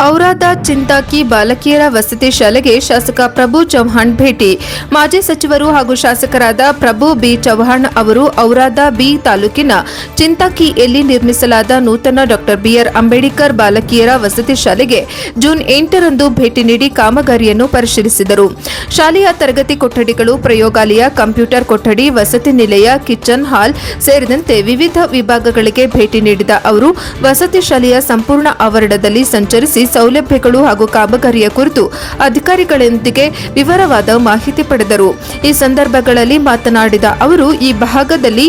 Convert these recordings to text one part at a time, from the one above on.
ಔರಾದ ಚಿಂತಾಕಿ ಬಾಲಕಿಯರ ವಸತಿ ಶಾಲೆಗೆ ಶಾಸಕ ಪ್ರಭು ಚವ್ಹಾಣ್ ಭೇಟಿ. ಮಾಜಿ ಸಚಿವರು ಹಾಗೂ ಶಾಸಕರಾದ ಪ್ರಭು ಬಿ ಚವ್ಹಾಣ್ ಅವರು ಔರಾದ ಬಿ ತಾಲೂಕಿನ ಚಿಂತಾಕಿಯಲ್ಲಿ ನಿರ್ಮಿಸಲಾದ ನೂತನ ಡಾ ಬಿಆರ್ ಅಂಬೇಡ್ಕರ್ ಬಾಲಕಿಯರ ವಸತಿ ಶಾಲೆಗೆ ಜೂನ್ 8ರಂದು ಭೇಟಿ ನೀಡಿ ಕಾಮಗಾರಿಯನ್ನು ಪರಿಶೀಲಿಸಿದರು. ಶಾಲೆಯ ತರಗತಿ ಕೊಠಡಿಗಳು, ಪ್ರಯೋಗಾಲಯ, ಕಂಪ್ಯೂಟರ್ ಕೊಠಡಿ, ವಸತಿ ನಿಲಯ, ಕಿಚನ್ ಹಾಲ್ ಸೇರಿದಂತೆ ವಿವಿಧ ವಿಭಾಗಗಳಿಗೆ ಭೇಟಿ ನೀಡಿದ ಅವರು ವಸತಿ ಶಾಲೆಯ ಸಂಪೂರ್ಣ ಆವರಣದಲ್ಲಿ ಸಂಚರಿಸಿ ಸೌಲಭ್ಯಗಳು ಹಾಗೂ ಕಾಮಗಾರಿಯ ಕುರಿತು ಅಧಿಕಾರಿಗಳೊಂದಿಗೆ ವಿವರವಾದ ಮಾಹಿತಿ ಪಡೆದರು. ಈ ಸಂದರ್ಭಗಳಲ್ಲಿ ಮಾತನಾಡಿದ ಅವರು, ಈ ಭಾಗದಲ್ಲಿ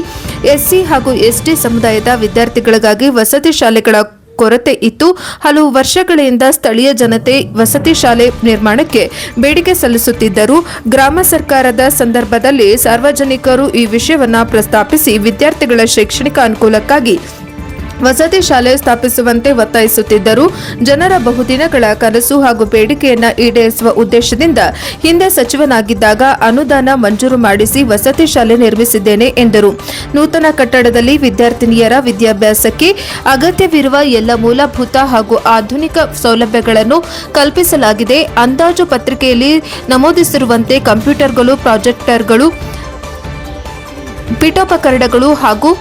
ಎಸ್ಸಿ ಹಾಗೂ ಎಸ್ಟಿ ಸಮುದಾಯದ ವಿದ್ಯಾರ್ಥಿಗಳಿಗಾಗಿ ವಸತಿ ಶಾಲೆಗಳ ಕೊರತೆ ಇತ್ತು. ಹಲವು ವರ್ಷಗಳಿಂದ ಸ್ಥಳೀಯ ಜನತೆ ವಸತಿ ಶಾಲೆ ನಿರ್ಮಾಣಕ್ಕೆ ಬೇಡಿಕೆ ಸಲ್ಲಿಸುತ್ತಿದ್ದರು. ಗ್ರಾಮ ಸರ್ಕಾರದ ಸಂದರ್ಭದಲ್ಲಿ ಸಾರ್ವಜನಿಕರು ಈ ವಿಷಯವನ್ನು ಪ್ರಸ್ತಾಪಿಸಿ ವಿದ್ಯಾರ್ಥಿಗಳ ಶೈಕ್ಷಣಿಕ ಅನುಕೂಲಕ್ಕಾಗಿ ವಸತಿ ಶಾಲೆ ಸ್ಥಾಪಿಸುವಂತೆ ಒತ್ತಾಯಿಸುತ್ತಿದ್ದರು. ಜನರ ಬಹುದಿನಗಳ ಕನಸು ಹಾಗೂ ಬೇಡಿಕೆಯನ್ನು ಈಡೇರಿಸುವ ಉದ್ದೇಶದಿಂದ ಹಿಂದೆ ಸಚಿವನಾಗಿದ್ದಾಗ ಅನುದಾನ ಮಂಜೂರು ಮಾಡಿಸಿ ವಸತಿ ಶಾಲೆ ನಿರ್ಮಿಸಿದ್ದೇನೆ ಎಂದರು. ನೂತನ ಕಟ್ಟಡದಲ್ಲಿ ವಿದ್ಯಾರ್ಥಿನಿಯರ ವಿದ್ಯಾಭ್ಯಾಸಕ್ಕೆ ಅಗತ್ಯವಿರುವ ಎಲ್ಲ ಮೂಲಭೂತ ಹಾಗೂ ಆಧುನಿಕ ಸೌಲಭ್ಯಗಳನ್ನು ಕಲ್ಪಿಸಲಾಗಿದೆ. ಅಂದಾಜು ಪತ್ರಿಕೆಯಲ್ಲಿ ನಮೂದಿಸಿರುವಂತೆ ಕಂಪ್ಯೂಟರ್ಗಳು, ಪ್ರಾಜೆಕ್ಟರ್ಗಳು, ಪೀಠೋಪಕರಣಗಳು ಹಾಗೂ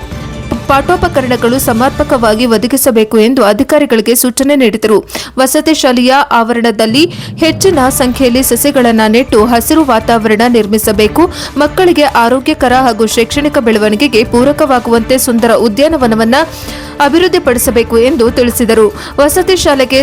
ಪಾಠೋಪಕರಣಗಳು ಸಮರ್ಪಕವಾಗಿ ಒದಗಿಸಬೇಕು ಎಂದು ಅಧಿಕಾರಿಗಳಿಗೆ ಸೂಚನೆ ನೀಡಿದರು. ವಸತಿ ಶಾಲೆಯ ಆವರಣದಲ್ಲಿ ಹೆಚ್ಚಿನ ಸಂಖ್ಯೆಯಲ್ಲಿ ಸಸಿಗಳನ್ನು ನೆಟ್ಟು ಹಸಿರು ವಾತಾವರಣ ನಿರ್ಮಿಸಬೇಕು. ಮಕ್ಕಳಿಗೆ ಆರೋಗ್ಯಕರ ಹಾಗೂ ಶೈಕ್ಷಣಿಕ ಬೆಳವಣಿಗೆಗೆ ಪೂರಕವಾಗುವಂತೆ ಸುಂದರ ಉದ್ಯಾನವನವನ್ನು ಅಭಿವೃದ್ಧಿಪಡಿಸಬೇಕು ಎಂದು ತಿಳಿಸಿದರು. ವಸತಿ ಶಾಲೆಗೆ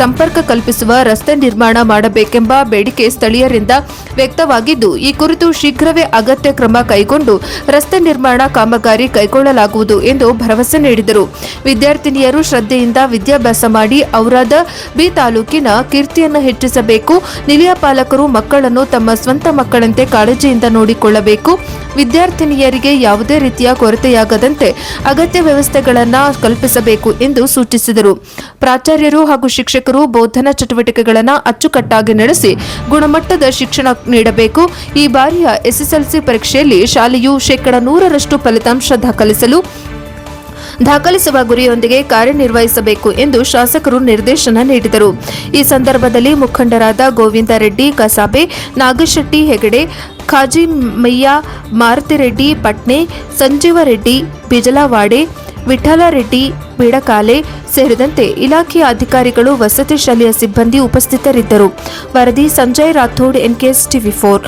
ಸಂಪರ್ಕ ಕಲ್ಪಿಸುವ ರಸ್ತೆ ನಿರ್ಮಾಣ ಮಾಡಬೇಕೆಂಬ ಬೇಡಿಕೆ ಸ್ಥಳೀಯರಿಂದ ವ್ಯಕ್ತವಾಗಿದ್ದು, ಈ ಕುರಿತು ಶೀಘ್ರವೇ ಅಗತ್ಯ ಕ್ರಮ ಕೈಗೊಂಡು ರಸ್ತೆ ನಿರ್ಮಾಣ ಕಾಮಗಾರಿ ಕೈಗೊಳ್ಳಲಾಗುವುದು ಎಂದು ಭರವಸೆ ನೀಡಿದರು. ವಿದ್ಯಾರ್ಥಿನಿಯರು ಶ್ರದ್ಧೆಯಿಂದ ವಿದ್ಯಾಭ್ಯಾಸ ಮಾಡಿ ಔರಾದ ಬಿ ತಾಲೂಕಿನ ಕೀರ್ತಿಯನ್ನು ಹೆಚ್ಚಿಸಬೇಕು. ನಿಲಯ ಪಾಲಕರು ಮಕ್ಕಳನ್ನು ತಮ್ಮ ಸ್ವಂತ ಮಕ್ಕಳಂತೆ ಕಾಳಜಿಯಿಂದ ನೋಡಿಕೊಳ್ಳಬೇಕು. ವಿದ್ಯಾರ್ಥಿನಿಯರಿಗೆ ಯಾವುದೇ ರೀತಿಯ ಕೊರತೆಯಾಗದಂತೆ ಅಗತ್ಯ ವ್ಯವಸ್ಥೆಗಳನ್ನು ಕಲ್ಪಿಸಬೇಕು ಎಂದು ಸೂಚಿಸಿದರು. ಪ್ರಾಚಾರ್ಯರು ಹಾಗೂ ಶಿಕ್ಷಕರು ಬೋಧನಾ ಚಟುವಟಿಕೆಗಳನ್ನು ಅಚ್ಚುಕಟ್ಟಾಗಿ ನಡೆಸಿ ಗುಣಮಟ್ಟದ ಶಿಕ್ಷಣ ನೀಡಬೇಕು. ಈ ಬಾರಿಯ ಎಸ್ಎಸ್ಎಲ್ಸಿ ಪರೀಕ್ಷೆಯಲ್ಲಿ ಶಾಲೆಯು 100% ಫಲಿತಾಂಶ ದಾಖಲಿಸುವ ಗುರಿಯೊಂದಿಗೆ ಕಾರ್ಯನಿರ್ವಹಿಸಬೇಕು ಎಂದು ಶಾಸಕರು ನಿರ್ದೇಶನ ನೀಡಿದರು. ಈ ಸಂದರ್ಭದಲ್ಲಿ ಮುಖಂಡರಾದ ಗೋವಿಂದ ರೆಡ್ಡಿ ಕಸಾಬೆ, ನಾಗಶೆಟ್ಟಿ ಹೆಗಡೆ, ಖಾಜಿ ಮಯ್ಯ, ಮಾರುತಿರೆಡ್ಡಿ ಪಟ್ನೆ, ಸಂಜೀವ ರೆಡ್ಡಿ ಬಿಜಲವಾಡೆ, ವಿಠಲ ರೆಡ್ಡಿ ಬಿಡಕಾಲೆ ಸೇರಿದಂತೆ ಇಲಾಖೆಯ ಅಧಿಕಾರಿಗಳು, ವಸತಿ ಶಾಲೆಯ ಸಿಬ್ಬಂದಿ ಉಪಸ್ಥಿತರಿದ್ದರು. ವರದಿ ಸಂಜಯ್ ರಾಥೋಡ್, NKS TV4.